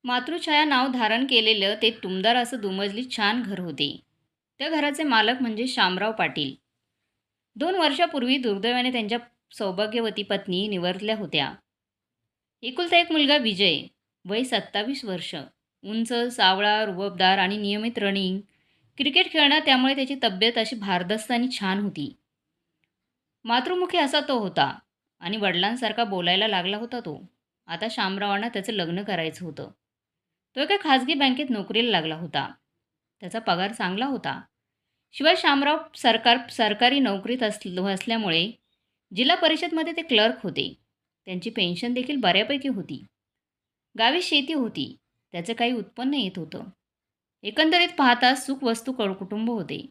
मातृछाया नाव धारण केलेलं ते टुमदार असं दुमजली छान घर होते. त्या घराचे मालक म्हणजे शामराव पाटील. 2 वर्षापूर्वी दुर्दैवाने त्यांच्या सौभाग्यवती पत्नी निवर्तल्या होत्या. एकुलता एक मुलगा विजय, वय 27 वर्ष, उंच, सावळा, रुबाबदार आणि नियमित रनिंग, क्रिकेट खेळणं, त्यामुळे त्याची तब्येत अशी भारदस्त आणि छान होती. मातृमुखी असा तो होता आणि वडिलांसारखा बोलायला लागला होता तो. आता शामरावांना त्याचं लग्न करायचं होतं. तो एका खाजगी बँकेत नोकरीला लागला होता. त्याचा पगार चांगला होता. शिवाय शामराव सरकारी नोकरीत असल्यामुळे जिल्हा परिषदमध्ये ते क्लर्क होते. त्यांची पेन्शन देखील बऱ्यापैकी होती. गावी शेती होती. त्याचे काही उत्पन्न येत होतं. एकंदरीत पाहता सुख वस्तू कुटुंब होते.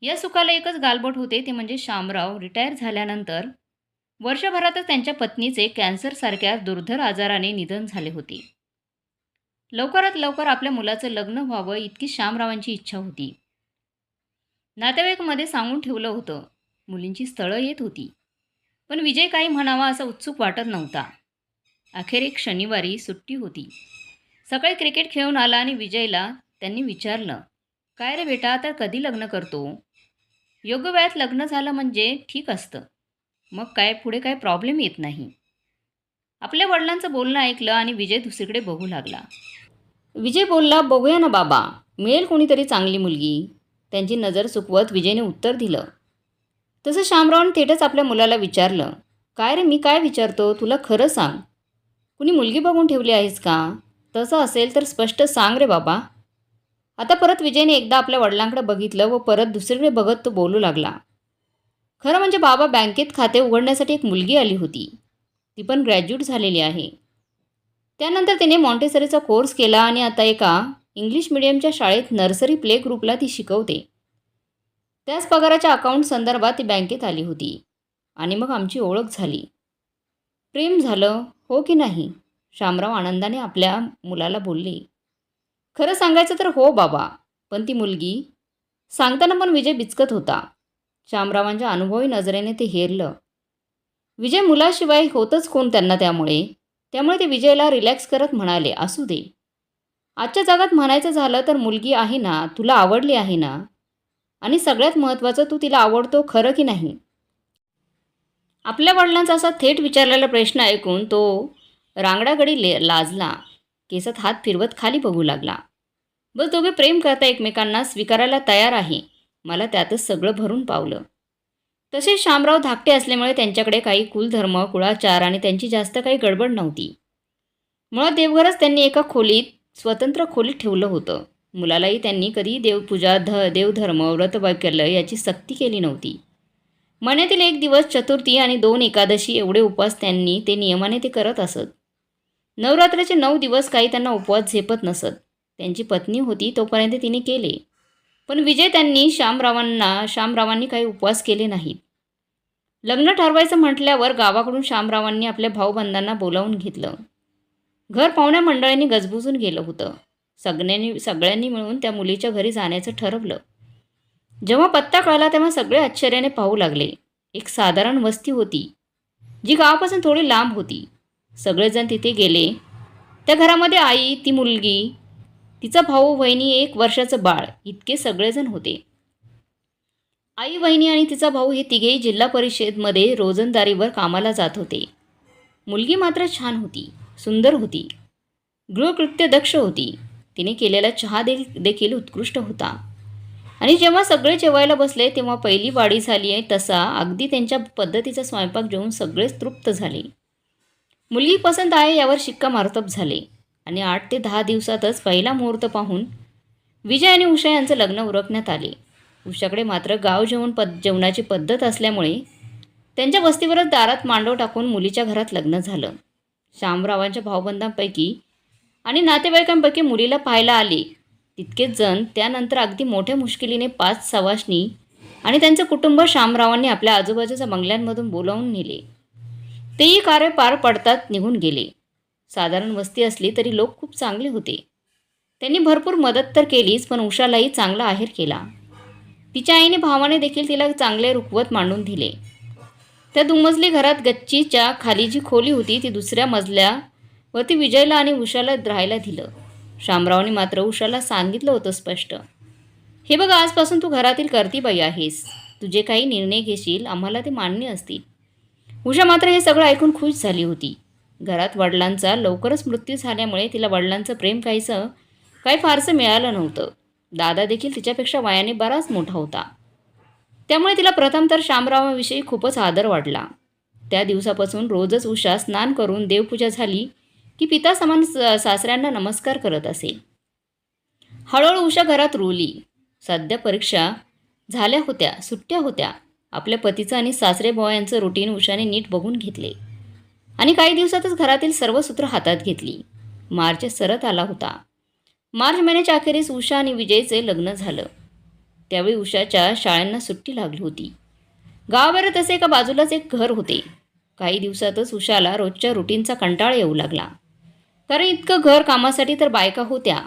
या सुखाला एकच गालबोट होते, ते म्हणजे शामराव रिटायर झाल्यानंतर वर्षभरातच त्यांच्या पत्नीचे कॅन्सरसारख्या दुर्धर आजाराने निधन झाले होते. लवकरात लवकर आपल्या मुलाचं लग्न व्हावं इतकी शामरावांची इच्छा होती. नातेवाईकांमध्ये सांगून ठेवलं होतं. मुलींची स्थळं येत होती. पण विजय काही म्हणावा असा उत्सुक वाटत नव्हता. अखेर एक शनिवारी सुट्टी होती. सकाळी क्रिकेट खेळून आला आणि विजयला त्यांनी विचारलं, "काय रे बेटा, आता कधी लग्न करतो? योग्य वयात लग्न झालं म्हणजे ठीक असतं. मग काय पुढे काय प्रॉब्लेम येत नाही." आपल्या वडिलांचं बोलणं ऐकलं आणि विजय दुसरीकडे बघू लागला. विजय बोलला, "बघूया ना बाबा, मिळेल कोणीतरी चांगली मुलगी." त्यांची नजर चुकवत विजयने उत्तर दिलं. तसं शामरावने थेटच आपल्या मुलाला विचारलं, "काय रे, मी काय विचारतो, तुला खरं सांग. कुणी मुलगी बघून ठेवली आहेस का? तसं असेल तर स्पष्ट सांग रे बाबा." आता परत विजयने एकदा आपल्या वडिलांकडे बघितलं व परत दुसरीकडे बघत तो बोलू लागला, "खरं म्हणजे बाबा, बँकेत खाते उघडण्यासाठी एक मुलगी आली होती. ती पण ग्रॅज्युएट झालेली आहे. त्यानंतर तिने मॉन्टेसरीचा कोर्स केला आणि आता एका इंग्लिश मिडियमच्या शाळेत नर्सरी प्ले ग्रुपला ती शिकवते. त्याच पगाराच्या अकाउंट संदर्भात ती बँकेत आली होती आणि मग आमची ओळख झाली. प्रेम झालं, हो की नाही?" शामराव आनंदाने आपल्या मुलाला बोलले. "खरं सांगायचं तर हो बाबा, पण ती मुलगी." सांगताना पण विजय बिचकत होता. शामरावांच्या अनुभवी नजरेने ते हेरलं. विजय मुलाशिवाय होतच कोण त्यांना, त्यामुळे ते विजयला रिलॅक्स करत म्हणाले, "असू दे. आजच्या जगात म्हणायचं झालं तर मुलगी आहे ना, तुला आवडली आहे ना, आणि सगळ्यात महत्त्वाचं, तू तिला आवडतो खरं की नाही?" आपल्या वडिलांचा असा थेट विचारलेला प्रश्न ऐकून तो रांगडागडी लाजला. केसात हात फिरवत खाली बघू लागला. "बस, दोघे प्रेम करता, एकमेकांना स्वीकारायला तयार आहे. मला त्यातच सगळं भरून पावलं." तसेच शामराव धाकटे असल्यामुळे त्यांच्याकडे काही कुलधर्म, कुळाचार आणि त्यांची जास्त काही गडबड नव्हती. मुळात देवघरच त्यांनी एका स्वतंत्र खोलीत ठेवलं होतं. मुलालाही त्यांनी कधी देवपूजा, देवधर्म, व्रतवाक्य याची सक्ती केली नव्हती. महिन्यातील एक दिवस चतुर्थी आणि 2 एकादशी एवढे उपवास ते नियमाने करत असत. नवरात्राचे 9 दिवस काही त्यांना उपवास झेपत नसत. त्यांची पत्नी होती तोपर्यंत तिने केले. पण विजय शामरावांनी काही उपवास केले नाहीत. लग्न ठरवायचं म्हटल्यावर गावाकडून शामरावांनी आपल्या भाऊबंधांना बोलावून घेतलं. घर पाहुण्या मंडळींनी गजबजून गेलं होतं. सगळ्यांनी मिळून त्या मुलीच्या घरी जाण्याचं ठरवलं. जेव्हा पत्ता कळला तेव्हा सगळे आश्चर्याने पाहू लागले. एक साधारण वस्ती होती, जी गावापासून थोडी लांब होती. सगळेजण तिथे गेले. त्या घरामध्ये आई, ती मुलगी, तिचा भाऊ, वहिनी, 1 वर्षाचं बाळ, इतके सगळेजण होते. आई, वहिनी आणि तिचा भाऊ हे तिघेही जिल्हा परिषदेमध्ये रोजंदारीवर कामाला जात होते. मुलगी मात्र छान होती, सुंदर होती, गृहकृत्य दक्ष होती. तिने केलेला चहा देखील उत्कृष्ट होता. आणि जेव्हा सगळे जेवायला बसले तेव्हा पहिली वाढी झाली आहे तसा अगदी त्यांच्या पद्धतीचा स्वयंपाक जेवून सगळेच तृप्त झाले. मुलगी पसंत आहे यावर शिक्कामोर्तब झाले आणि 8 ते 10 दिवसातच पहिला मुहूर्त पाहून विजय आणि उषा यांचं लग्न उरकण्यात आले. उषाकडे मात्र गाव जेवणाची पद्धत असल्यामुळे त्यांच्या वस्तीवरच दारात मांडव टाकून मुलीच्या घरात लग्न झालं. शामरावांच्या भाऊबंधांपैकी आणि नातेवाईकांपैकी मुलीला पाहायला आले तितकेच जण त्यानंतर अगदी मोठ्या मुश्किलीने 5 सवाष्णी आणि त्यांचं कुटुंब शामरावांनी आपल्या आजूबाजूच्या बंगल्यांमधून बोलावून नेले. तेही कार्य पार पडतात निघून गेले. साधारण वस्ती असली तरी लोक खूप चांगले होते. त्यांनी भरपूर मदत तर केलीच, पण उषालाही चांगला आहेर केला. तिच्या आईने भावाने देखील तिला चांगले रुखवत मांडून दिले. त्या दुमजली घरात गच्चीच्या खाली जी खोली होती ती दुसऱ्या मजल्या व ती विजयला आणि उषाला राहायला दिलं. शामरावने मात्र उषाला सांगितलं होतं स्पष्ट, हे बघ, आजपासून तू घरातील कर्तीबाई आहेस. तू जे काही निर्णय घेशील आम्हाला ते मान्य असतील. उषा मात्र हे सगळं ऐकून खुश झाली होती. घरात वडिलांचा लवकरच मृत्यू झाल्यामुळे तिला वडिलांचं प्रेम काही फारसं मिळालं नव्हतं. दादा देखील तिच्यापेक्षा वयाने बराच मोठा होता. त्यामुळे तिला प्रथम तर शामरावाविषयी खूपच आदर वाटला. त्या दिवसापासून रोजच उषा स्नान करून देवपूजा झाली की पिता समान सासऱ्यांना नमस्कार करत असे. हळूहळू उषा घरात रुळली. सध्या परीक्षा झाल्या होत्या, सुट्ट्या होत्या. आपल्या पतीचं आणि सासरेबुवा यांचं रुटीन उषाने नीट बघून घेतले आणि काही दिवसातच घरातील सर्व सूत्र हातात घेतली. मार्च सरत आला होता. मार्च महिन्याच्या अखेरीस उषा आणि विजयचे लग्न झालं. त्यावेळी उषाच्या शाळांना सुट्टी लागली होती. गावाबाहेर तसे एका बाजूलाच एक घर होते. काही दिवसातच उषाला रोजच्या रुटीनचा कंटाळा येऊ लागला. कारण इतकं घर कामासाठी तर बायका होत्या.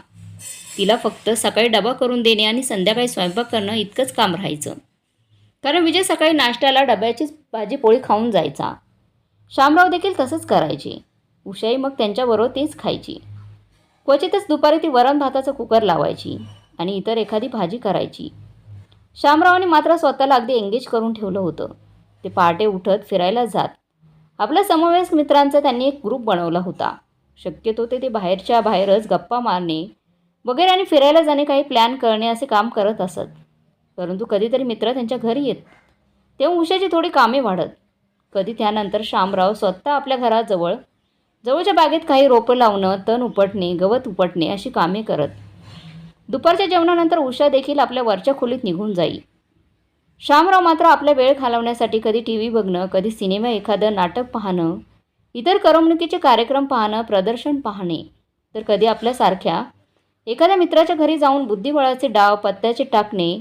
तिला फक्त सकाळी डबा करून देणे आणि संध्याकाळी स्वयंपाक करणं इतकंच काम राहायचं. कारण विजय सकाळी नाश्त्याला डब्याचीच भाजी पोळी खाऊन जायचा. शामराव देखील तसंच करायचे. उषाही मग त्यांच्याबरोबर तेच खायची. क्वचितच दुपारी ती वरण भाताचं कुकर लावायची आणि इतर एखादी भाजी करायची. शामरावाने मात्र स्वतःला अगदी एंगेज करून ठेवलं होतं. ते पहाटे उठत फिरायला जात. आपल्या समवयस्क मित्रांचा त्यांनी एक ग्रुप बनवला होता. शक्यतो ते बाहेरच्या बाहेरच गप्पा मारणे वगैरे आणि फिरायला जाणे, काही प्लॅन करणे असे काम करत असत. परंतु कधीतरी मित्र त्यांच्या घरी येत तेव्हा उषाची थोडी कामे वाढत. कधी त्यानंतर शामराव स्वतः आपल्या जवळच्या बागेत काही रोपं लावणं, तण उपटणे, गवत उपटणे अशी कामे करत. दुपारच्या जेवणानंतर उषा देखील आपल्या वरच्या खोलीत निघून जाई. शामराव मात्र आपला वेळ घालवण्यासाठी कधी TV बघणं, कधी सिनेमा, एखादं नाटक पाहणं, इतर करमणुकीचे कार्यक्रम पाहणं, प्रदर्शन पाहणे, तर कधी आपल्यासारख्या एखाद्या मित्राच्या घरी जाऊन बुद्धिबळाचे डाव, पत्त्याचे टाकणे,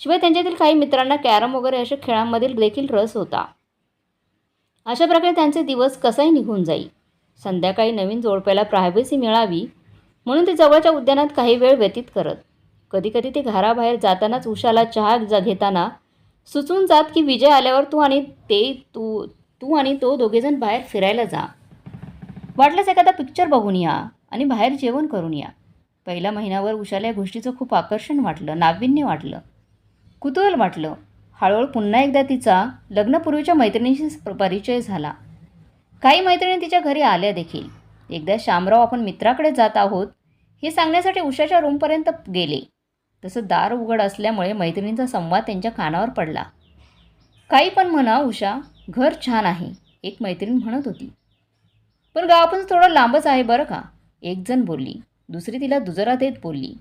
शिवाय त्यांच्यातील काही मित्रांना कॅरम वगैरे अशा खेळांमधील देखील रस होता. अशा प्रकारे त्यांचे दिवस कसाही निघून जाई. संध्याकाळी नवीन जोडप्याला प्रायव्हसी मिळावी म्हणून ते जवळच्या उद्यानात काही वेळ व्यतीत करत. कधीकधी ते घराबाहेर जातानाच उषाला चहा घेताना सुचून जात की विजय आल्यावर तू आणि तो दोघेजण बाहेर फिरायला जा. वाटलंच एखादा पिक्चर बघून या आणि बाहेर जेवण करून या. पहिल्या महिन्यावर उषाला या गोष्टीचं खूप आकर्षण वाटलं, नाविन्य वाटलं, कुतूहल वाटलं. हळूहळू पुन्हा एकदा तिचा लग्नपूर्वीच्या मैत्रिणीशी परिचय झाला. काही मैत्रिणी तिच्या घरी आल्या देखील. एकदा शामराव आपण मित्राकडे जात आहोत हे सांगण्यासाठी उषाच्या रूमपर्यंत गेले. तसं दार उघड असल्यामुळे मैत्रिणींचा संवाद त्यांच्या कानावर पडला. काही पण म्हणा उषा, घर छान आहे, एक मैत्रीण म्हणत होती. पण गावापासून थोडं लांबच आहे बरं का, एक जण बोलली. दुसरी तिला दुजोरा देत बोलली.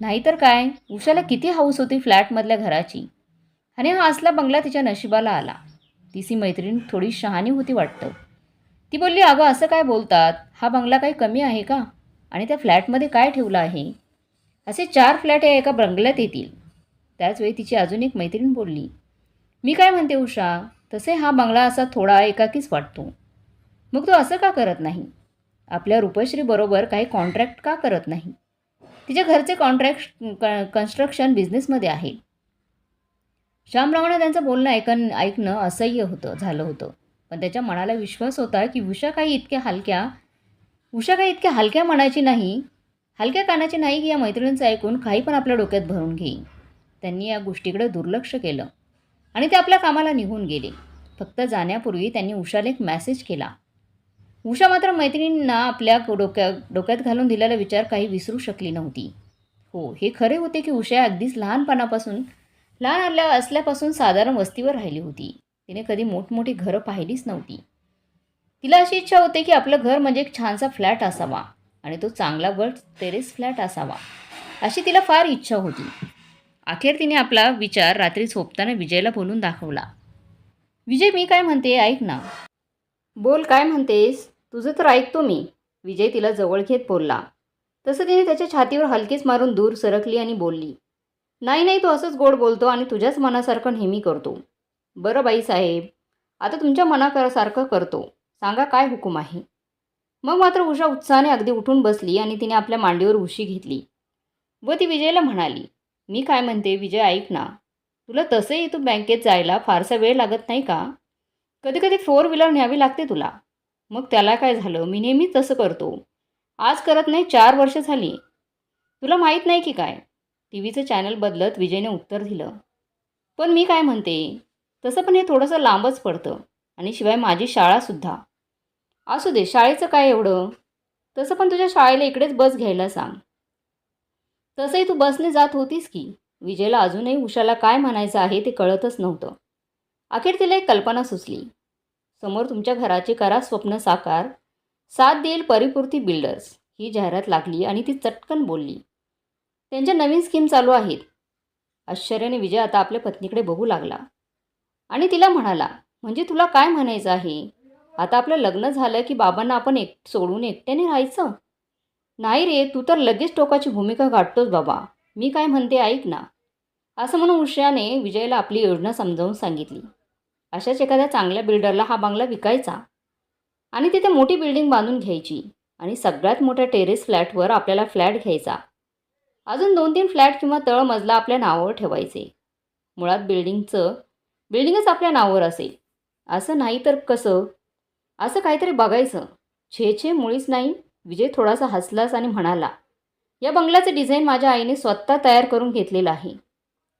नाहीतर काय, उषाला किती हौस होती फ्लॅटमधल्या घराची आणि हा असला बंगला तिच्या नशिबाला आला. तिची मैत्रीण थोडी शहाणी होती वाटतं. ती बोलली, अगं असं काय बोलतात, हा बंगला काही कमी आहे का, आणि त्या फ्लॅटमध्ये काय ठेवलं आहे, असे 4 फ्लॅट या एका बंगल्यात येतील. त्याचवेळी तिची अजून एक मैत्रीण बोलली, मी काय म्हणते उषा, तसे हा बंगला असा थोडा एकाकीच वाटतो. मग तो असं का करत नाही, आपल्या रूपश्रीबरोबर काही कॉन्ट्रॅक्ट का करत नाही, तिच्या घरचे कन्स्ट्रक्शन बिझनेसमध्ये आहे. शामरावांना त्यांचं बोलणं ऐकणं असह्य झालं होतं. पण त्याच्या मनाला विश्वास होता की उषा काही इतक्या हलक्या मनाची नाही, हलक्या कानाची नाही की या मैत्रिणींचं ऐकून काही पण आपल्या डोक्यात भरून घेईन. त्यांनी या गोष्टीकडे दुर्लक्ष केलं आणि ते आपल्या कामाला निघून गेले. फक्त जाण्यापूर्वी त्यांनी उषाला एक मेसेज केला. उषा मात्र मैत्रिणींना आपल्या डोक्यात घालून दिलेला विचार काही विसरू शकली नव्हती. हो, हे खरे होते की उषा अगदीच लहान असल्यापासून साधारण वस्तीवर राहिली होती. तिने कधी मोठमोठी घरं पाहिलीच नव्हती. तिला अशी इच्छा होती की आपलं घर म्हणजे एक छानसा फ्लॅट असावा आणि तो चांगला टेरेस फ्लॅट असावा, अशी तिला फार इच्छा होती. अखेर तिने आपला विचार रात्री झोपताना विजयला बोलून दाखवला. विजय, मी काय म्हणते ऐक ना. बोल, काय म्हणतेस, तुझं तर ऐकतो मी, विजय तिला जवळ घेत बोलला. तसं तिने त्याच्या छातीवर हलकीच मारून दूर सरकली आणि बोलली, नाही, तो असंच गोड बोलतो आणि तुझ्याच मनासारखं नेहमी करतो. बरं बाई साहेब, आता तुमच्या मनासारखं करतो, सांगा काय हुकूम आहे. मग मात्र उषा उत्साहाने अगदी उठून बसली आणि तिने आपल्या मांडीवर उशी घेतली व ती विजयला म्हणाली, मी काय म्हणते विजय, ऐक ना, तुला तसंही तू बँकेत जायला फारसा वेळ लागत नाही का, कधी 4 व्हीलर न्यावी लागते तुला. मग त्याला काय झालं? मी नेहमीच तसं करतो. आज करत नाही, 4 वर्ष झाली. तुला माहीत नाही की काय? टीव्हीचं चॅनल बदलत विजयने उत्तर दिलं. पण मी काय म्हणते, तसं पण हे थोडंसं लांबच पडतं आणि शिवाय माझी शाळासुद्धा. असू दे, शाळेचं काय एवढं? तसं पण तुझ्या शाळेला इकडेच बस घ्यायला सांग. तसंही तू बसने जात होतीस की. विजयला अजूनही उषाला काय म्हणायचं आहे ते कळतच नव्हतं. अखेर तिला एक कल्पना सुचली. समोर तुमच्या घराचे करा स्वप्न साकार, साथ देईल परिपूर्ती बिल्डर्स ही जाहिरात लागली आणि ती चटकन बोलली. त्यांच्या नवीन स्कीम चालू आहेत. आश्चर्याने विजय आता आपल्या पत्नीकडे बघू लागला आणि तिला म्हणाला, म्हणजे तुला काय म्हणायचं आहे? आता आपलं लग्न झालं की बाबांना आपण सोडून एकट्याने राहायचं? नाही रे, तू तर लगेच टोकाची भूमिका गाठतोस बाबा. मी काय म्हणते ऐक ना. असं म्हणून उषाने विजयला आपली योजना समजावून सांगितली. अशाच एखाद्या चांगल्या बिल्डरला हा बंगला विकायचा आणि तिथे मोठी बिल्डिंग बांधून घ्यायची आणि सगळ्यात मोठ्या टेरेस फ्लॅटवर आपल्याला फ्लॅट घ्यायचा. अजून 2-3 फ्लॅट किंवा तळमजला आपल्या नावावर ठेवायचे. मुळात बिल्डिंगच आपल्या नावावर असेल. असं नाही तर कसं? असं काहीतरी बघायचं. छे छे, मुळीच नाही. विजय थोडासा हसलाच आणि म्हणाला, या बंगल्याचं डिझाईन माझ्या आईने स्वतः तयार करून घेतलेलं आहे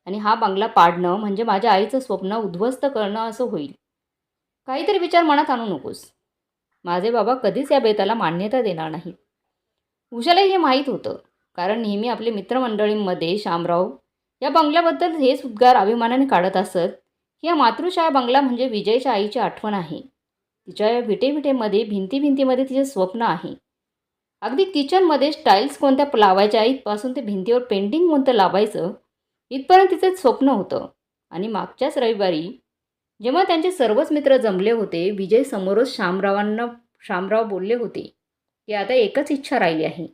आणि हा बंगला पाडणं म्हणजे माझ्या आईचं स्वप्न उद्ध्वस्त करणं असं होईल. काहीतरी विचार मनात आणू नकोस. माझे बाबा कधीच या बेताला मान्यता देणार नाहीत. उषालाही हे माहीत होतं, कारण नेहमी आपले मित्रमंडळींमध्ये शामराव या बंगल्याबद्दल हेच उद्गार अभिमानाने काढत असत की हा मातृशाळा बंगला म्हणजे विजयच्या आईची आठवण आहे. तिच्या या विटेमध्ये भिंतीमध्ये तिचे स्वप्न आहे. अगदी किचनमध्ये स्टाईल्स कोणत्या लावायच्या इथपासून ते भिंतीवर पेंटिंग कोणतं लावायचं इथपर्यंत तिचं स्वप्न होतं. आणि मागच्याच रविवारी जेव्हा त्यांचे सर्वच मित्र जमले होते, विजय समोरच शामराव बोलले होते की आता एकच इच्छा राहिली आहे.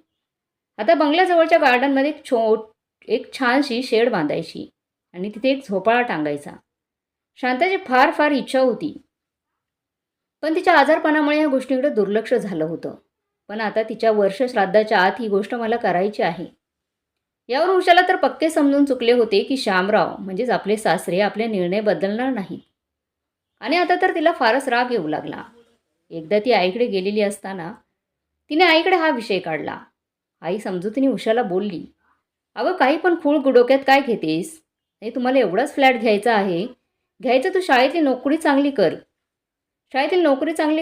आता बंगल्याजवळच्या गार्डनमध्ये एक छानशी शेड बांधायची आणि तिथे एक झोपाळा टांगायचा. शांताची फार फार इच्छा होती, पण तिच्या आजारपणामुळे या गोष्टीकडे दुर्लक्ष झालं होतं. पण आता तिच्या वर्षश्राद्धाच्या आत ही गोष्ट मला करायची आहे. यावर उषाला तर पक्के समजून चुकले होते की शामराव म्हणजेच आपले सासरे आपले निर्णय बदलणार नाहीत. आणि आता तर तिला फारच राग येऊ लागला. एकदा ती आईकडे गेलेली असताना तिने आईकडे हा विषय काढला. आई समजुतीने उषाला बोलली, अगं काही पण खूळ डोक्यात काय घेतेस? नाही, तुम्हाला एवढाच फ्लॅट घ्यायचा आहे. घ्यायचं तू शाळेतील नोकरी चांगली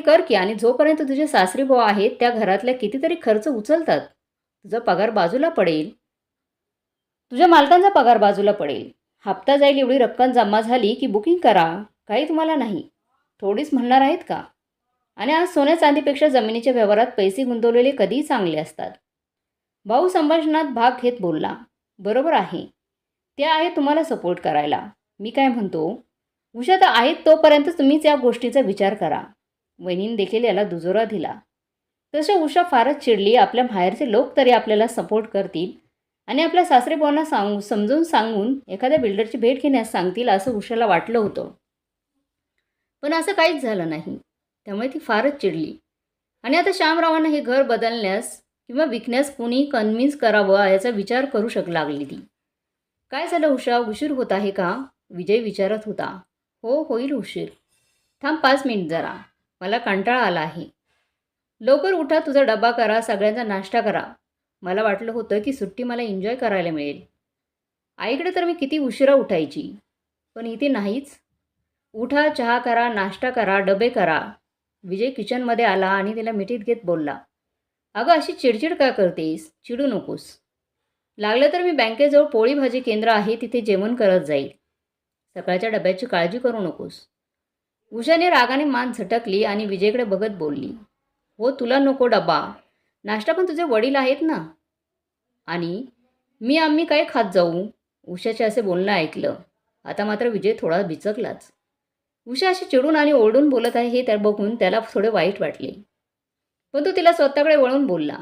कर की, आणि जोपर्यंत तुझे सासरी बुवा आहेत त्या घरातल्या कितीतरी खर्च उचलतात. तुझा पगार बाजूला पडेल. तुझ्या मालकांचा पगार बाजूला पडेल. हप्ता जाईल एवढी रक्कम जमा झाली की बुकिंग करा. काही तुम्हाला नाही. थोडीच म्हणणार आहेत का? आणि आज सोन्या चांदीपेक्षा जमिनीच्या व्यवहारात पैसे गुंतवलेले कधीही चांगले असतात. भाऊ संभाषणात भाग घेत बोलला, बरोबर आहे. ते आहे तुम्हाला सपोर्ट करायला. मी काय म्हणतो, उषा तर आहेत तोपर्यंत तुम्हीच या गोष्टीचा विचार करा. वहिनीने देखील याला दुजोरा दिला. तसं उषा फारच चिडली. आपल्या बाहेरचे लोक तरी आपल्याला सपोर्ट करतील आणि आपल्या सासरेबुवांना समजून सांगून एखाद्या बिल्डरची भेट घेण्यास सांगतील असं उषाला वाटलं होतं. पण असं काहीच झालं नाही. त्यामुळे ती फारच चिडली आणि आता शामरावांना हे घर बदलण्यास किंवा विकण्यास कुणी कन्व्हिन्स करावं याचा विचार करू लागली ती. काय झालं उषा, उशीर होत आहे का? विजय विचारत होता. हो, होईल उशीर. थांब 5 मिनिट जरा, मला कंटाळा आला आहे. लवकर उठा, तुझा डबा करा, सगळ्यांचा नाश्ता करा. मला वाटलं होतं की सुट्टी मला एन्जॉय करायला मिळेल. आईकडे तर मी किती उशिरा उठायची, पण इथे नाहीच. उठा, चहा करा, नाश्ता करा, डबे करा. विजय किचनमध्ये आला आणि तिला मिठीत घेत बोलला, अगं अशी चिडचिड का करतेस? चिडू नकोस. लागलं तर मी बँकेजवळ पोळी भाजी केंद्र आहे तिथे जेवण करत जाईल. सकाळच्या डब्याची काळजी करू नकोस. उषाने रागाने मान झटकली आणि विजयकडे बघत बोलली, हो तुला नको डबा, नाश्ता पण तुझे वडील आहेत ना. आणि आम्ही काय खात जाऊ? उषाचे असे बोलणं ऐकलं. आता मात्र विजय थोडा बिचकलाच. उषा अशी चिडून आणि ओरडून बोलत आहे हे त्या बघून त्याला थोडे वाईट वाटले. पण तो तिला स्वतःकडे वळून बोलला,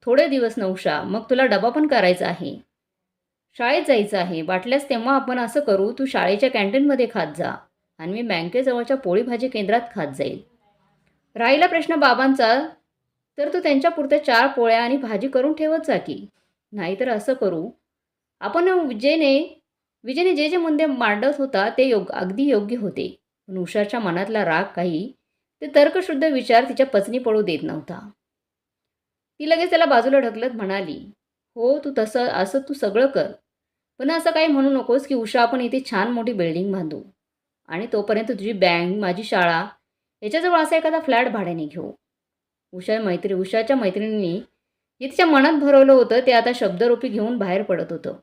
थोडे दिवस ना उषा, मग तुला डबा पण करायचा आहे. शाळेत जायचं आहे. वाटल्यास तेव्हा आपण असं करू, तू शाळेच्या कॅन्टीनमध्ये खात जा आणि मी बँकेजवळच्या पोळी भाजी केंद्रात खात जाईल. राहिला प्रश्न बाबांचा, तर तू त्यांच्यापुरत्या 4 पोळ्या आणि भाजी करून ठेवत जा की. नाहीतर असं करू आपण, विजयने जे मुद्दे मांडत होता ते अगदी योग्य होते. पण उषाच्या मनातला राग काही ते तर्कशुद्ध विचार तिच्या पचनी पडू देत नव्हता. ती लगेच त्याला बाजूला ढकलत म्हणाली, "हो, तू सगळं कर. पण असं काही म्हणू नकोस की उषा आपण इथे छान मोठी बिल्डिंग बांधू आणि तोपर्यंत तुझी बँक, माझी शाळा याच्याजवळ असा एखादा फ्लॅट भाड्याने घेऊ." उषाच्या मैत्रिणींनी जे तिच्या मनात भरवलं होतं ते आता शब्दरूपी घेऊन बाहेर पडत होतं.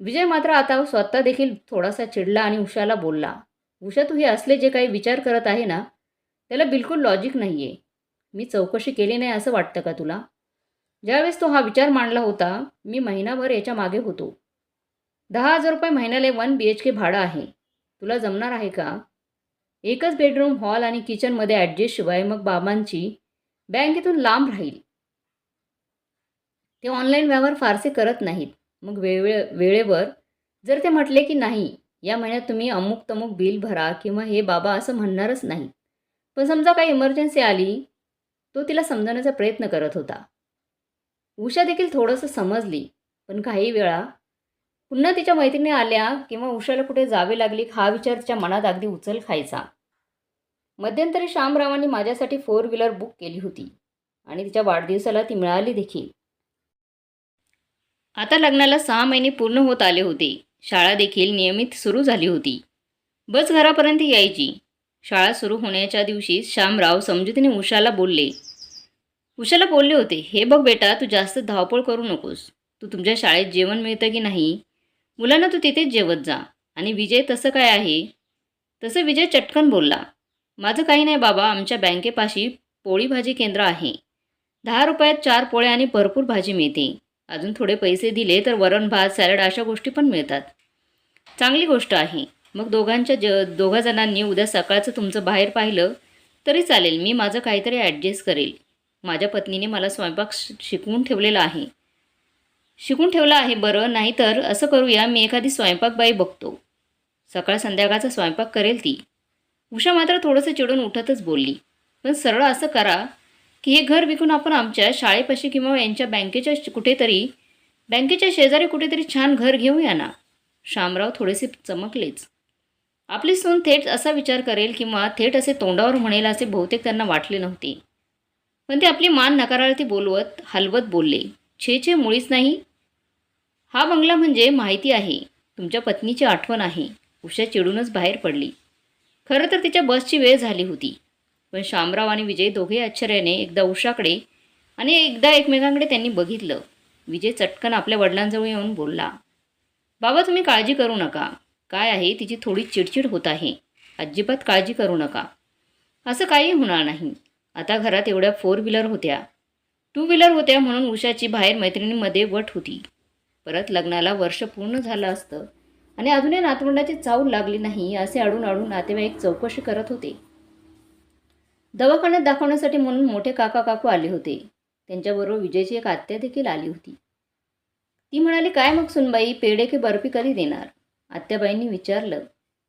विजय मात्र आता स्वतः देखील थोडासा चिडला आणि उषाला बोलला, "उषा, तू हे असले जे काही विचार करत आहे ना, त्याला बिलकुल लॉजिक नाही आहे. मी चौकशी केली नाही असं वाटतं का तुला? ज्यावेळेस तो हा विचार मांडला होता, मी महिनाभर याच्या मागे होतो. ₹10,000 महिन्याला 1 BHK भाडं आहे. तुला जमणार आहे का? एकच बेडरूम, हॉल आणि किचनमध्ये ॲडजस्टशिवाय मग बाबांची बँकेतून लांब राहील. ते ऑनलाईन व्यवहार फारसे करत नाहीत. मग वेळेवर जर ते म्हटले की नाही, या महिन्यात तुम्ही अमुक-तमुक बिल भरा किंवा हे बाबा असं म्हणणारच नाहीत. पण समजा काही इमर्जन्सी आली, तो तिला समजवण्याचा प्रयत्न करत होता. उषा देखील थोडंसं समजली, पण काही वेळा पुन्हा तिच्या मैत्रिणी आल्या किंवा उषाला कुठे जावे लागली हा विचार तिच्या मनात अगदी उचल खायचा. मध्यंतरी श्यामरावांनी माझ्यासाठी 4 व्हीलर बुक केली होती आणि तिच्या वाढदिवसाला ती मिळाली देखील. आता लग्नाला 6 महिने पूर्ण होत आले होते. शाळा देखील नियमित सुरू झाली होती. बस घरापर्यंत यायची. शाळा सुरू होण्याच्या दिवशी श्यामराव समजुतीने उषाला बोलले होते, "हे बघ बेटा, तू जास्त धावपळ करू नकोस. तू तुमच्या शाळेत जेवण मिळतं की नाही, मुलांना तू तिथेच जेवत जा." आणि विजय तसं काय आहे? तसं विजय चटकन बोलला, "माझं काही नाही बाबा, आमच्या बँकेपाशी पोळी भाजी केंद्र आहे. 10 रुपयात 4 पोळ्या आणि भरपूर भाजी मिळते. अजून थोडे पैसे दिले तर वरण भात, सॅलड अशा गोष्टी पण मिळतात. चांगली गोष्ट आहे. मग दोघा जणांनी उद्या सकाळचं तुमचं बाहेर पाहिलं तरी चालेल. मी माझं काहीतरी ॲडजस्ट करेल. माझ्या पत्नीने मला स्वयंपाक शिकून ठेवला आहे बरं. नाहीतर असं करूया, मी एखादी स्वयंपाकबाई बघतो. सकाळ संध्याकाळचा स्वयंपाक करेल ती." उषा मात्र थोडंसं चिडून उठतच बोलली, "पण सरळ असं करा की हे घर विकून आपण आमच्या शाळेपाशी किंवा यांच्या बँकेच्या शेजारी कुठेतरी छान घर घेऊया ना." शामराव थोडेसे चमकलेच. आपली सून थेट असा विचार करेल किंवा थेट असे तोंडावर म्हणेल असे बहुतेक त्यांना वाटले नव्हते. पण ते आपली मान नकारार्थी हलवत बोलले, "छे छे, मुळीच नाही. हा बंगला म्हणजे माहिती आहे. तुमच्या पत्नीची आठवण आहे." उषा चिडूनच बाहेर पडली. खरं तर तिच्या बसची वेळ झाली होती. पण शामराव आणि विजय दोघे आश्चर्याने एकदा उषाकडे आणि एकदा एकमेकांकडे त्यांनी बघितलं. विजय चटकन आपल्या वडिलांजवळ येऊन बोलला, "बाबा, तुम्ही काळजी करू नका. काय आहे, तिची थोडी चिडचिड होत आहे. अजिबात काळजी करू नका. असं काही होणार नाही." आता घरात एवढ्या 4 व्हीलर होत्या, 2 व्हीलर होत्या म्हणून उषाची बाहेर मैत्रिणींमध्ये वट होती. परत लग्नाला वर्ष पूर्ण झालं असतं आणि अजूनही नातवंडाची चाहूल लागली नाही असे अडून नातेवाईक चौकशी करत होते. दवाखान्यात दाखवण्यासाठी म्हणून मोठे काका काकू आले होते. त्यांच्याबरोबर विजयची एक आत्या देखील आली होती. ती म्हणाली, "काय मग सुनबाई, पेढे की बर्फी कधी देणार?" आत्याबाईंनी विचारलं.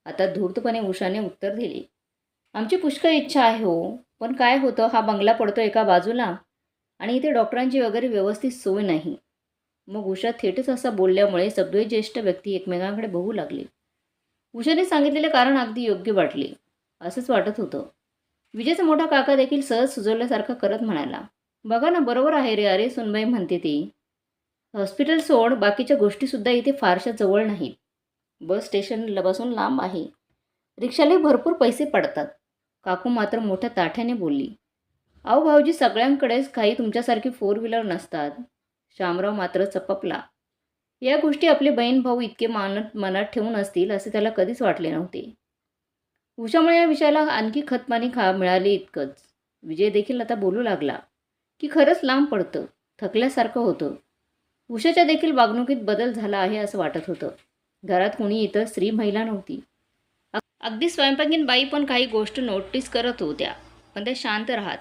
आता धूर्तपणे उषाने उत्तर दिले, "आमची पुष्कळ इच्छा आहे हो, पण काय होतं, हा बंगला पडतो एका बाजूला आणि इथे डॉक्टरांची वगैरे व्यवस्थित सोय नाही." मग उषा थेटच असा बोलल्यामुळे सगळे ज्येष्ठ व्यक्ती एकमेकांकडे बघू लागले. उषाने सांगितलेले कारण अगदी योग्य वाटले. असंच वाटत होतं. विजयचा मोठा काका देखील सहज सुचवल्यासारखं करत म्हणाला, "बघा ना, बरोबर आहे रे. अरे सुनबाई म्हणते ती. हॉस्पिटल सोड, बाकीच्या गोष्टीसुद्धा इथे फारशा जवळ नाहीत. बस स्टेशनपासून लांब आहे. रिक्षालाही भरपूर पैसे पडतात." काकू मात्र मोठ्या ताठ्याने बोलली, "अहो भाऊजी, सगळ्यांकडेच काही तुमच्यासारखी 4 व्हीलर नसतात." शामराव मात्र चपपला. या गोष्टी आपले बहीण भाऊ इतके मनात ठेवून असतील असे त्याला कधीच वाटले नव्हते. उषामुळे या विषयाला आणखी खतपाणी मिळाले इतकंच. विजय देखील आता बोलू लागला की खरंच लांब पडतं, थकल्यासारखं होतं. उषाच्या देखील वागणुकीत बदल झाला आहे असं वाटत होतं. घरात कोणी इतर स्त्री महिला नव्हती. अगदी स्वयंपाकीन बाई पण काही गोष्ट नोटीस करत होत्या, पण त्या शांत राहत.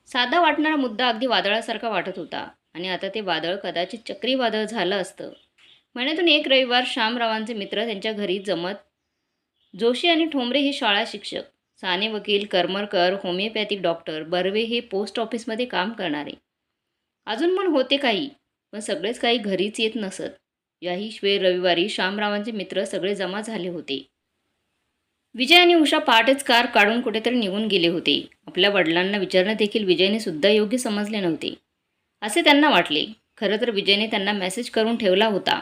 साधा वाटणारा मुद्दा अगदी वादळासारखा वाटत होता आणि आता ते वादळ कदाचित चक्रीवादळ झालं असतं. महिन्यातून एक रविवार श्यामरावांचे मित्र त्यांच्या घरी जमत. जोशी आणि ठोंबरे हे शाळा शिक्षक, साने वकील, करमरकर होमिओपॅथिक डॉक्टर, बर्वे हे पोस्ट ऑफिसमध्ये काम करणारे. अजून पण होते काही, पण सगळेच काही घरीच येत नसत. याही रविवारी श्यामरावांचे मित्र सगळे जमा झाले होते. विजय आणि उषा पहाटेच कार काढून कुठेतरी निघून गेले होते. आपल्या वडिलांना विचारणं देखील विजयने सुद्धा योग्य समजले नव्हते, असे त्यांना वाटले. खरं तर विजयने त्यांना मेसेज करून ठेवला होता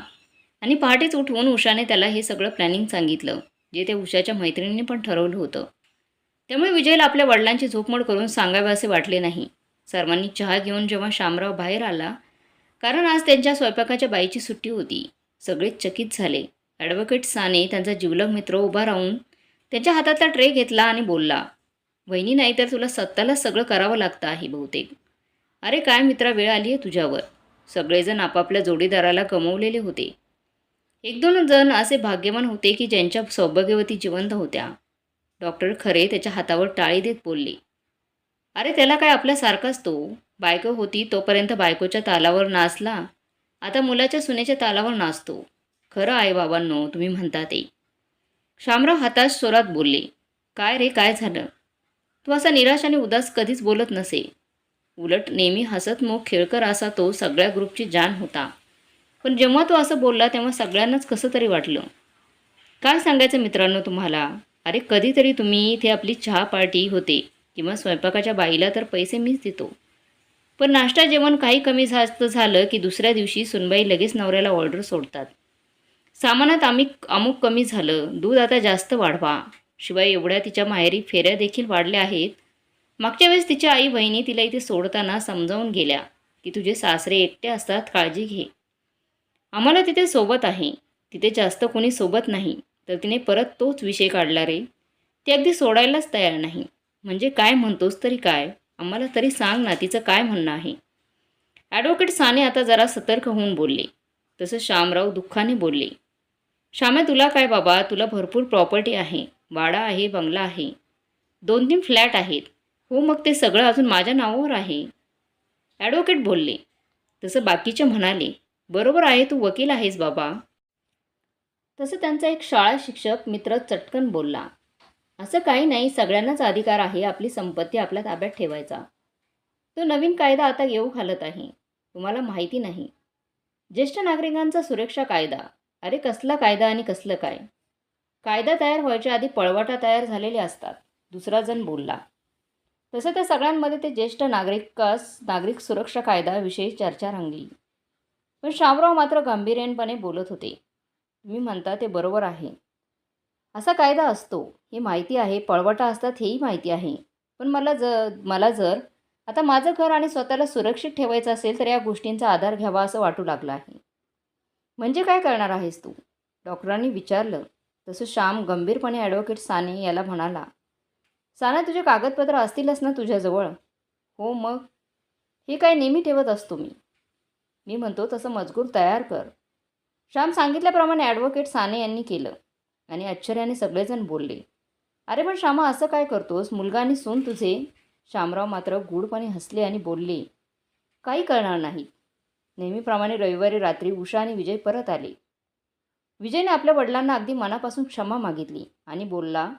आणि पहाटेच उठवून उषाने त्याला हे सगळं प्लॅनिंग सांगितलं, जे त्या उषाच्या मैत्रिणीने पण ठरवलं होतं. त्यामुळे विजयला आपल्या वडिलांची झोपमोड करून सांगावे असे वाटले नाही. सर्वांनी चहा घेऊन जेव्हा शामराव बाहेर आला, कारण आज त्यांच्या स्वयंपाकाच्या बाईची सुट्टी होती, सगळेच चकित झाले. ॲडव्होकेट साने त्यांचा जिवलग मित्र उभा राहून त्याच्या हातातला ट्रे घेतला आणि बोलला, "वहिनी, नाही तर तुला स्वतःलाच सगळं करावं लागतं आहे बहुतेक. अरे काय मित्रा, वेळ आली आहे तुझ्यावर." सगळेजण आपापल्या जोडीदाराला गमावलेले होते. एक दोन जण असे भाग्यवान होते की ज्यांच्या सौभाग्यवती जिवंत होत्या. डॉक्टर खरे त्याच्या हातावर टाळी देत बोलले, "अरे त्याला काय, आपल्यासारखाच तो. बायको होती तोपर्यंत बायकोच्या तालावर नाचला, आता मुलाच्या सुनेच्या तालावर नाचतो. खरं आहे बाबांनो तुम्ही म्हणता ते." शामराव हताश स्वरात बोलले, "काय रे, काय झालं? तू असा निराश आणि उदास कधीच बोलत नसे. उलट नेहमी हसतमुख खेळकर असा तो सगळ्या ग्रुपची जान होता. पण जेव्हा तो असं बोलला तेव्हा सगळ्यांनाच कसं तरी वाटलं. काय सांगायचं मित्रांनो तुम्हाला? अरे कधीतरी तुम्ही इथे आपली चहा पार्टी होते किंवा स्वयंपाकाच्या बाईला तर पैसे मीच देतो. पण नाश्ता जेवण काही कमी जास्त झालं की दुसऱ्या दिवशी सुनबाई लगेच नवऱ्याला ऑर्डर सोडतात. सामानात अमुक कमी झालं, दूध आता जास्त वाढवा. शिवाय एवढ्या तिच्या माहेरी फेऱ्या देखील वाढल्या आहेत. मागच्या वेळेस तिच्या आई बहिणी तिला इथे सोडताना समजावून गेल्या की तुझे सासरे एकटे असतात, काळजी घे. आम्हाला तिथे सोबत आहे. तिथे जास्त कोणी सोबत नाही. तर तिने परत तोच विषय काढला रे. ती अगदी सोडायलाच तयार नाही. म्हणजे काय म्हणतोस तरी काय? आम्हाला तरी सांग ना, तिचं काय म्हणणं आहे?" ॲडव्होकेट साने आता जरा सतर्क होऊन बोलले. तसं शामराव दुःखाने बोलले, "श्याम्या, तुला काय बाबा, तुला भरपूर प्रॉपर्टी आहे, वाडा आहे, बंगला आहे, 2-3 फ्लॅट आहेत. हो, मग ते सगळं अजून माझ्या नावावर आहे." ॲडव्होकेट बोलले. तसं बाकीचे म्हणाले, "बरोबर आहे, तू वकील आहेस बाबा." तसं त्यांचा एक शाळा शिक्षक मित्र चटकन बोलला, "असं काही नाही, सगळ्यांनाच अधिकार आहे आपली संपत्ती आपल्या ताब्यात ठेवायचा. तो नवीन कायदा आता येऊ घालत आहे, तुम्हाला माहिती नाही. ज्येष्ठ नागरिकांचा सुरक्षा कायदा. अरे कसला कायदा आणि कसलं काय? कायदा तयार व्हायच्या आधी पळवाटा तयार झालेले असतात." दुसरा जण बोलला. तसं त्या सगळ्यांमध्ये ते ज्येष्ठ नागरिक सुरक्षा कायद्याविषयी चर्चा रंगली. पण शामराव मात्र गांभीर्यपणे बोलत होते, "तुम्ही म्हणता ते बरोबर आहे. असा कायदा असतो हे माहिती आहे, पळवाटा असतात हेही माहिती आहे. पण मला जर आता माझं घर आणि स्वतःला सुरक्षित ठेवायचं असेल तर या गोष्टींचा आधार घ्यावा असं वाटू लागलं आहे." "म्हणजे काय करणार आहेस तू?" डॉक्टरांनी विचारलं. तसं श्याम गंभीरपणे ॲडव्होकेट साने याला म्हणाला, "साना, तुझे कागदपत्र असतीलच ना तुझ्याजवळ?" "हो, मग?" "हे काय नेहमी ठेवत असतो मी." "मी म्हणतो तसं मजकूर तयार कर." श्याम सांगितल्याप्रमाणे ॲडव्होकेट साने यांनी केलं आणि आश्चर्याने सगळेजण बोलले, "अरे पण श्यामा, असं काय करतोस? मुलगा आणि सून तुझे." शामराव मात्र गूढपणे हसले आणि बोलले, "काही करणार नाही." नेहमीप्रमाणे रविवारी रात्री उषा आणि विजय परत आले. विजयने आपल्या वडिलांना अगदी मनापासून क्षमा मागितली आणि बोलला,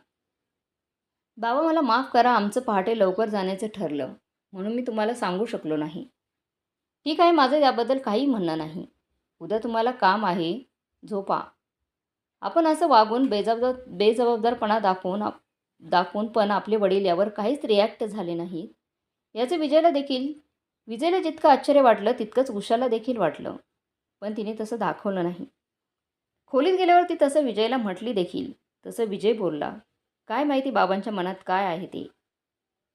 "बाबा, मला माफ करा, आमचं पहाटे लवकर जाण्याचं ठरलं म्हणून मी तुम्हाला सांगू शकलो नाही." "ठीक आहे, माझं याबद्दल काही म्हणणं नाही. उद्या तुम्हाला काम आहे, झोपा." आपण असं वागून बेजबाबदारपणा दाखवून पण आपले वडील यावर काहीच रिॲक्ट झाले नाहीत, याचे विजयला जितकं आश्चर्य वाटलं तितकंच उषाला देखील वाटलं. पण तिने तसं दाखवलं नाही. खोलीत गेल्यावर ती तसं विजयला म्हटली देखील. तसं विजय बोलला, "काय माहिती बाबांच्या मनात काय आहे ते."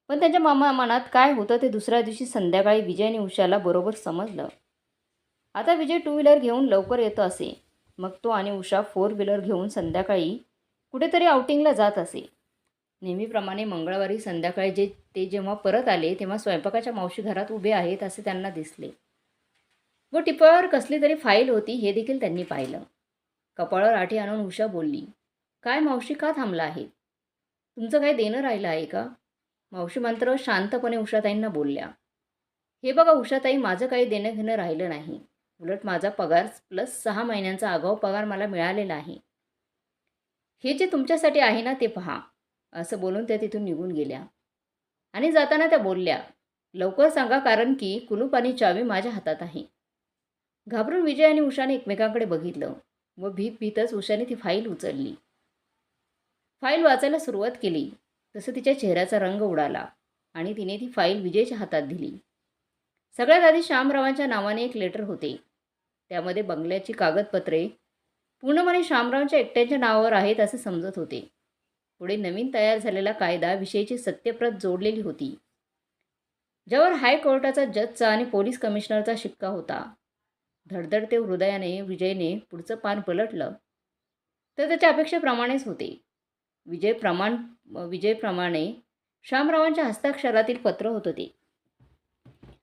पण त्यांच्या मनात काय होतं ते दुसऱ्या दिवशी संध्याकाळी विजय आणि उषाला बरोबर समजलं. आता विजय 2 व्हीलर घेऊन लवकर येतो असे. मग तो आणि उषा 4 व्हीलर घेऊन संध्याकाळी कुठेतरी आउटिंगला जात असे. नेहमीप्रमाणे मंगळवारी संध्याकाळी ते जेव्हा परत आले तेव्हा स्वयंपाकाच्या मावशी घरात उभे आहेत असे त्यांना दिसले व टिपावर कसली तरी फाईल होती हे देखील त्यांनी पाहिलं. कपाळावर आठी आणून उषा बोलली, "काय मावशी, का थांबला आहे? तुमचं काही देणं राहिलं आहे का?" मावशी मात्र शांतपणे उषाताईंना बोलल्या, "हे बघा उषाताई, माझं काही देणं घेणं राहिलं नाही. उलट माझा पगार प्लस 6 महिन्यांचा आगाऊ पगार मला मिळालेला आहे. हे जे तुमच्यासाठी आहे ना ते पहा." असं बोलून त्या तिथून निघून गेल्या आणि जाताना त्या बोलल्या, "लवकर सांगा, कारण की कुलूप आणि चावी माझ्या हातात आहे." घाबरून विजय आणि उषाने एकमेकांकडे बघितलं व भीतच उषाने ती फाईल उचलली. फाईल वाचायला सुरुवात केली तसं तिच्या चेहऱ्याचा रंग उडाला आणि तिने ती फाईल विजयच्या हातात दिली. सगळ्यात आधी श्यामरावांच्या नावाने एक लेटर होते. त्यामध्ये बंगल्याची कागदपत्रे पूर्णपणे श्यामरावांच्या एकट्याच्या नावावर आहेत असे समजत होते. पुढे नवीन तयार झालेला कायदा विषयीची सत्यप्रत जोडलेली होती, ज्यावर हायकोर्टाचा जजचा आणि पोलीस कमिशनरचा शिक्का होता. धडधडते हृदयाने विजयने पुढचं पान पलटलं तर त्याच्या अपेक्षेप्रमाणेच होते. विजयप्रमाणे श्यामरावांच्या हस्ताक्षरातील पत्र होतं ते,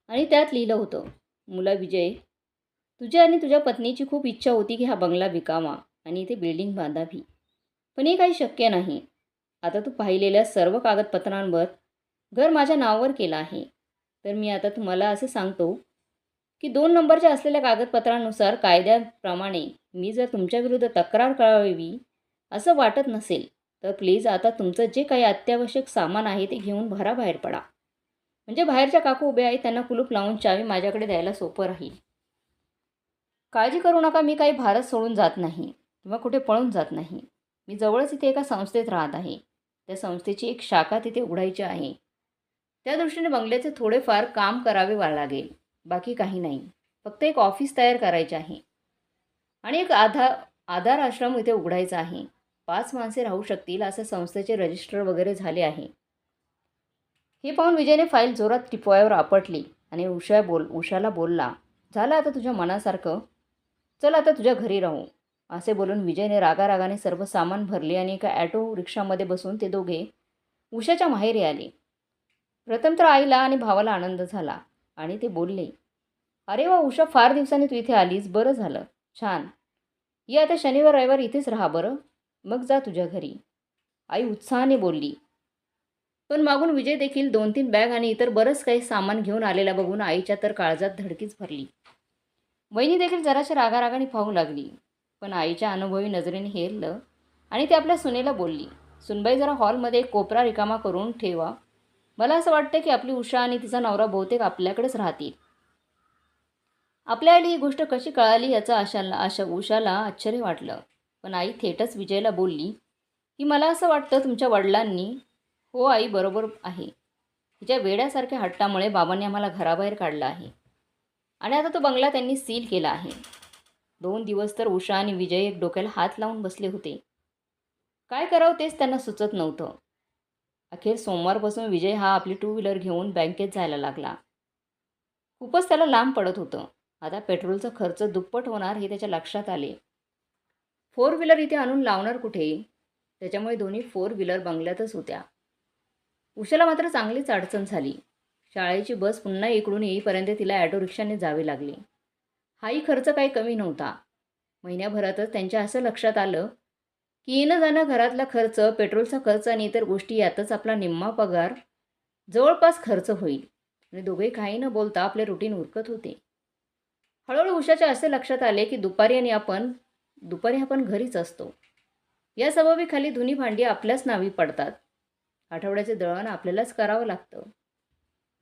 आणि त्यात लिहिलं होतं, मुला विजय, तुझ्या आणि तुझ्या पत्नीची खूप इच्छा होती की हा बंगला विकावा आणि इथे बिल्डिंग बांधावी, पण हे काही शक्य नाही. आता तू पाहिलेल्या सर्व कागदपत्रांवर घर माझ्या नावावर केलं आहे. तर मी आता तुम्हाला असं सांगतो की 2 नंबरच्या असलेल्या कागदपत्रांनुसार कायद्याप्रमाणे मी जर तुमच्याविरुद्ध तक्रार करावी असं वाटत नसेल तर प्लीज आता तुमचं जे काही अत्यावश्यक सामान आहे ते घेऊन घराबाहेर पडा. म्हणजे बाहेरच्या काकू उभे आहेत, त्यांना कुलूप लावून चावी माझ्याकडे द्यायला सोपं राहील. काळजी करू नका, मी काही भारत सोडून जात नाही किंवा कुठे पळून जात नाही. मी जवळच इथे एका संस्थेत राहत आहे. त्या संस्थेची एक शाखा तिथे उघडायची आहे. त्या दृष्टीने बंगल्याचे थोडेफार काम करावे लागेल, बाकी काही नाही. फक्त एक ऑफिस तयार करायचे आहे आणि एक आधार आश्रम इथे उघडायचा आहे. 5 माणसे राहू शकतील असं संस्थेचे रजिस्टर वगैरे झाले आहे. हे पाहून विजयने फाईल जोरात टिपवायावर आपटली आणि उषाला बोलला, झालं आता तुझ्या मनासारखं, चल आता तुझ्या घरी राहू. असे बोलून विजयने रागारागाने सर्व सामान भरले आणि एका ॲटो रिक्षामध्ये बसून ते दोघे उषाच्या माहेरी आले. प्रथम तर आईला आणि भावाला आनंद झाला आणि ते बोलले, अरे वा उषा, फार दिवसांनी तू इथे आलीस, बरं झालं, छान. ये आता शनिवार रविवार इथेच राहा बरं, मग जा तुझ्या घरी. आई उत्साहाने बोलली. पण मागून विजय देखील 2-3 बॅग आणि इतर बरंच काही सामान घेऊन आलेला बघून आईच्या तर काळजात धडकीच भरली. वहिनी देखील जराशी रागारागाने पाहू लागली, पण आईच्या अनुभवी नजरेने हेरलं आणि ती आपल्या सुनेला बोलली, सुनबाई जरा हॉलमध्ये एक कोपरा रिकामा करून ठेवा. मला असं वाटतं की आपली उषा आणि तिचा नवरा बहुतेक आपल्याकडेच राहतील. आपल्या आईला ही गोष्ट कशी कळाली याचं उषाला आश्चर्य वाटलं. पण आई थेटच विजयला बोलली की मला असं वाटतं तुमच्या वडिलांनी, हो आई बरोबर आहे, तिच्या वेड्यासारख्या हट्टामुळे बाबांनी आम्हाला घराबाहेर काढलं आहे आणि आता तो बंगला त्यांनी सील केला आहे. 2 दिवस तर उषा आणि विजय एक डोक्याला हात लावून बसले होते. काय करावं तेच त्यांना सुचत नव्हतं. अखेर सोमवारपासून विजय हा आपली 2 व्हीलर घेऊन बँकेत जायला लागला. खूपच त्याला लांब पडत होतं. आता पेट्रोलचा खर्च दुप्पट होणार हे त्याच्या लक्षात आले. 4 व्हीलर इथे आणून लावणार कुठे? त्याच्यामुळे दोन्ही 4 व्हीलर बंगल्यातच होत्या. उषाला मात्र चांगलीच अडचण झाली. शाळेची बस पुन्हा इकडून येईपर्यंत तिला ॲटो रिक्षाने जावे लागले. हाही खर्च काही कमी नव्हता. महिन्याभरातच त्यांच्या असं लक्षात आलं की येणं जाणं, घरातला खर्च, पेट्रोलचा खर्च आणि इतर गोष्टी यातच आपला निम्मा पगार जवळपास खर्च होईल आणि दोघे काही न बोलता आपले रुटीन उरकत होते. हळूहळू उषाच्या असे लक्षात आले की दुपारी आपण घरीच असतो. या सवयीखाली धुनी भांडी आपल्याच नावी पडतात. आठवड्याचे दळण आपल्यालाच करावं लागतं.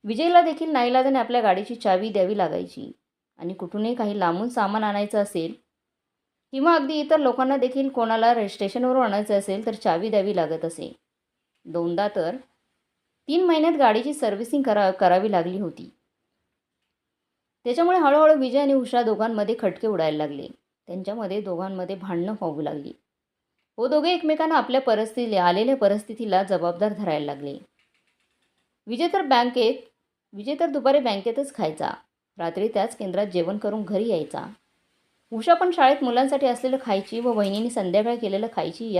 विजयला देखील नाईलाजाने आपल्या गाडीची चावी द्यावी लागायची आणि कुठूनही काही लांबून सामान आणायचं असेल किंवा अगदी इतर लोकांना देखील कोणाला स्टेशनवरून आणायचं असेल तर चावी द्यावी लागत असे. 2दा तर 3 महिन्यात गाडीची सर्व्हिसिंग करावी लागली होती. त्याच्यामुळे हळूहळू विजय आणि उषा दोघांमध्ये खटके उडायला लागले. त्यांच्यामध्ये दोघांमध्ये भांडणं होऊ लागली. हो दोघे एकमेकांना आपल्या आलेल्या परिस्थितीला जबाबदार धरायला लागले. विजय तर दुपारी बँकेतच खायचा. रात्री त्याच केंद्रात जेवण करून घरी यायचा. उषा पण शाळेत मुलांसाठी असलेलं खायची व वहिनीने संध्याकाळी केलेलं खायची.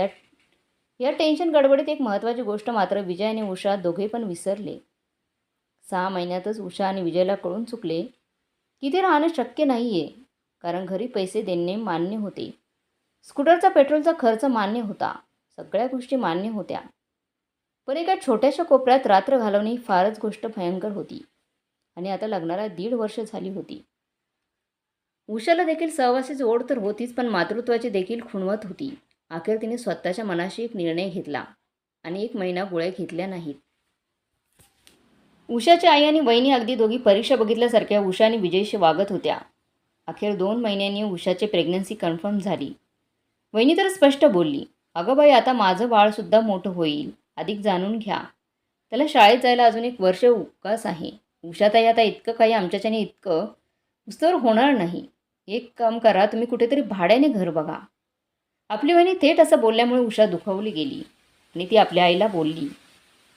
या टेन्शन गडबडीत एक महत्त्वाची गोष्ट मात्र विजय आणि उषा दोघे पण विसरले. 6 महिन्यातच उषा आणि विजयला कळून चुकले की ते राहणं शक्य नाही आहे. कारण घरी पैसे देणे मान्य होते, स्कूटरचा पेट्रोलचा खर्च मान्य होता, सगळ्या गोष्टी मान्य होत्या. पण एका छोट्याशा कोपऱ्यात रात्र घालवणे ही फारच गोष्ट भयंकर होती आणि आता लग्नाला 1.5 वर्ष झाली होती. उषाला देखील सहवासीची ओढ तर होतीच, पण मातृत्वाची देखील खुणवत होती. अखेर तिने स्वतःच्या मनाशी एक निर्णय घेतला आणि 1 महिना गोळ्या घेतल्या नाहीत. उषाची आई आणि वहिनी अगदी दोघी परीक्षा बघितल्यासारख्या उषा आणि विजयशी वागत होत्या. अखेर 2 महिन्यांनी उषाची प्रेग्नन्सी कन्फर्म झाली. वहिनी तर स्पष्ट बोलली, अगं बाई, आता माझं बाळसुद्धा मोठं होईल, अधिक जाणून घ्या. त्याला शाळेत जायला अजून 1 वर्ष उगाच आहे. उषाताई, आता इतकं काही आमच्याच्याने इतकं उस्तर होणार नाही. एक काम करा, तुम्ही कुठेतरी भाड्याने घर बघा. आपली वहिनी थेट असं बोलल्यामुळे उषा दुखावली गेली आणि ती आपल्या आईला बोलली,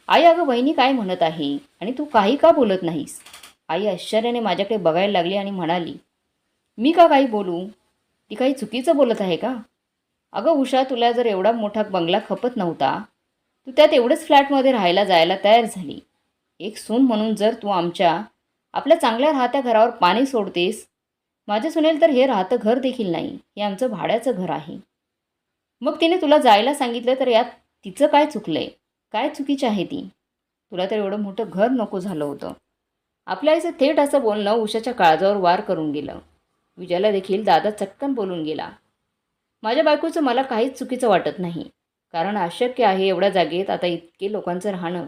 आई, अगं वहिनी काय म्हणत आहे आणि तू काही का बोलत नाहीस? आई आश्चर्याने माझ्याकडे बघायला लागली आणि म्हणाली, मी का काही बोलू? ती काही चुकीचं बोलत आहे का? अगं उषा, तुला जर एवढा मोठा बंगला खपत नव्हता, तू त्यात एवढंच फ्लॅटमध्ये राहायला जायला तयार झाली. एक सून म्हणून जर तू आपल्या चांगल्या राहत्या घरावर पाणी सोडतेस, माझ्या सुनेल तर हे राहतं घर देखील नाही, हे आमचं भाड्याचं घर आहे. मग तिने तुला जायला सांगितलं तर यात तिचं काय चुकलंय? काय चुकीची आहे ती? तुला तर एवढं मोठं घर नको झालं होतं. आपल्या आईचं थेट असं बोलणं उषाच्या काळजावर वार करून गेलं. विजयाला देखील दादा चटकन बोलून गेला, माझ्या बायकोचं मला काहीच चुकीचं वाटत नाही. कारण अशक्य आहे एवढ्या जागेत आता इतके लोकांचं राहणं.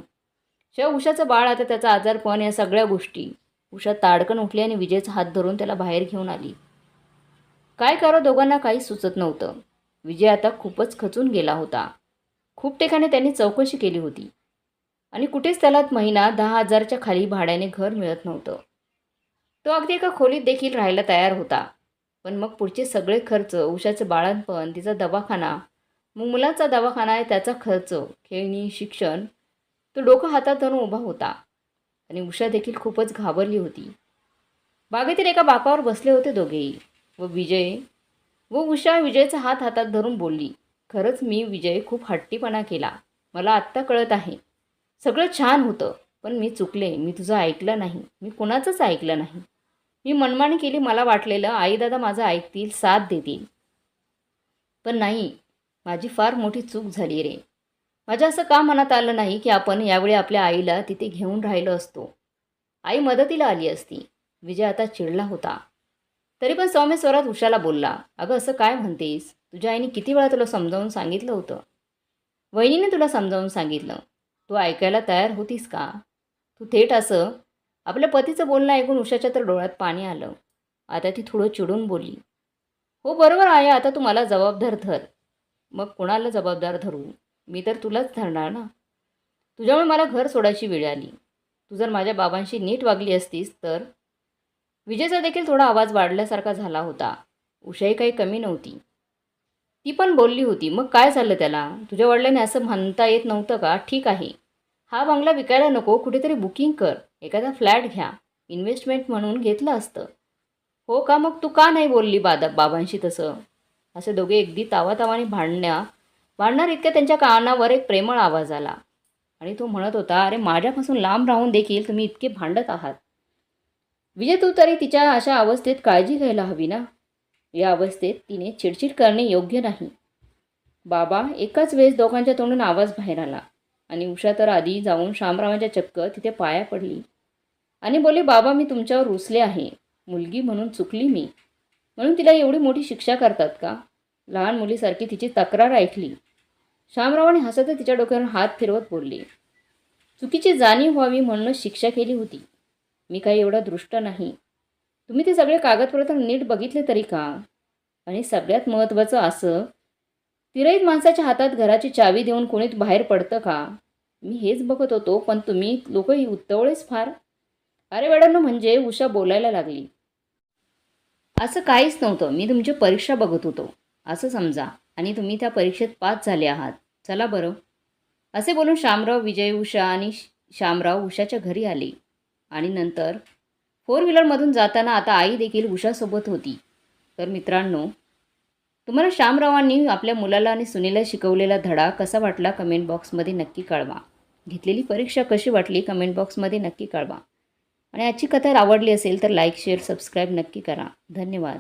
शिवाय उषाचं बाळ, आता त्याचा आजारपण, या सगळ्या गोष्टी. उषा ताडकन उठली आणि विजयचा हात धरून त्याला बाहेर घेऊन आली. काय करावं दोघांना काहीच सुचत नव्हतं. विजय आता खूपच खचून गेला होता. खूप ठिकाणी त्यांनी चौकशी केली होती आणि कुठेच त्याला महिना 10,000च्या खाली भाड्याने घर मिळत नव्हतं. तो अगदी एका खोलीत देखील राहायला तयार होता. पण मग पुढचे सगळे खर्च, उषाचं बाळंतपण, तिचा दवाखाना, मग मुलाचा दवाखाना आहे त्याचा खर्च, खेळणी, शिक्षण, तो डोकं हातात धरून उभा होता आणि उषा देखील खूपच घाबरली होती. बागेतील एका बाकावर बसले होते दोघेही, व विजय व उषा विजयचा हात हातात धरून बोलली, खरंच मी विजय खूप हट्टीपणा केला. मला आत्ता कळत आहे. सगळं छान होतं, पण मी चुकले. मी तुझं ऐकलं नाही. मी कुणाचंच ऐकलं नाही. मी मनमानी केली. मला वाटलेलं आई दादा माझं ऐकतील, साथ देतील. पण नाही, माझी फार मोठी चूक झाली रे. माझ्या असं का मनात आलं नाही की आपण यावेळी आपल्या आईला तिथे घेऊन राहिलो असतो. आई मदतीला आली असती. विजय आता चिडला होता. तरी पण सौम्य स्वरात उषाला बोलला, अगं असं काय म्हणतेस? तुझ्या आईने किती वेळा तुला समजावून सांगितलं होतं. वहिनीने तुला समजावून सांगितलं. तू ऐकायला तयार होतीस का? तू थेट असं आपल्या पतीचं बोलणं ऐकून उषाच्या तर डोळ्यात पाणी आलं. आता ती थोडं चिडून बोलली, हो बरोबर आहे, आता तू मला जबाबदार धर. मग कोणाला जबाबदार धरू? मी तर तुलाच धरणार ना. तुझ्यामुळे मला घर सोडायची वेळ आली. तू जर माझ्या बाबांशी नीट वागली असतीस तर. विजयचा देखील थोडा आवाज वाढल्यासारखा झाला होता. उषाही काही कमी नव्हती. ती पण बोलली होती, मग काय झालं त्याला? तुझ्या वडिलांनी असं म्हणता येत नव्हतं का? ठीक आहे, हा बंगला विकायला नको, कुठेतरी बुकिंग कर, एखादा फ्लॅट घ्या, इन्व्हेस्टमेंट म्हणून घेतलं असतं. हो का? मग तू का नाही बोलली बाबांशी तसं? असे दोघे अगदी तावातावाने भांडणार इतक्या त्यांच्या कानावर एक प्रेमळ आवाज आला आणि तो म्हणत होता, अरे माझ्यापासून लांब राहून देखील तुम्ही इतके भांडत आहात. विजय, तू तरी तिच्या अशा अवस्थेत काळजी घ्यायला हवी ना. या अवस्थेत तिने चिडचिड करणे योग्य नाही. बाबा, एकाच वेळेस दोघांच्या तोंडून आवाज बाहेर आला आणि उषा तर आधी जाऊन शामरावांच्या चक्क तिथे पाया पडली आणि बोलली, बाबा मी तुमच्यावर रुसले आहे. मुलगी म्हणून चुकली मी, म्हणून तिला एवढी मोठी शिक्षा करतात का? लहान मुलीसारखी तिची तक्रार ऐकली. शामरावाने हसत तिच्या डोक्यावर हात फिरवत बोलले, चुकीची जाणीव व्हावी म्हणूनच शिक्षा केली होती. मी काही एवढा दृष्ट नाही. तुम्ही ते सगळे कागदपत्र नीट बघितले तरी का? आणि सगळ्यात महत्त्वाचं असं, तिरईत माणसाच्या हातात घराची चावी देऊन कोणी बाहेर पडतं का? मी हेच बघत होतो, पण तुम्ही लोक ही उतावळेच फार. अरे मॅडम, म्हणजे उषा बोलायला लागली, असं काहीच नव्हतं. मी तुमची परीक्षा बघत होतो असं समजा, आणि तुम्ही त्या परीक्षेत पास झाले आहात. चला बरं. असे बोलून शामराव, विजय, उषा आणि शामराव उषाच्या घरी आले आणि नंतर 4 व्हीलरमधून जाताना आता आई देखील उषासोबत होती. तर मित्रांनो, तुम्हाला शामरावांनी आपल्या मुलाला आणि सुनेला शिकवलेला धडा कसा वाटला कमेंट बॉक्समध्ये नक्की कळवा. घेतलेली परीक्षा कशी वाटली कमेंट बॉक्समध्ये नक्की कळवा. आणि आजची कथा आवडली असेल तर लाईक, शेअर, सबस्क्राईब नक्की करा. धन्यवाद.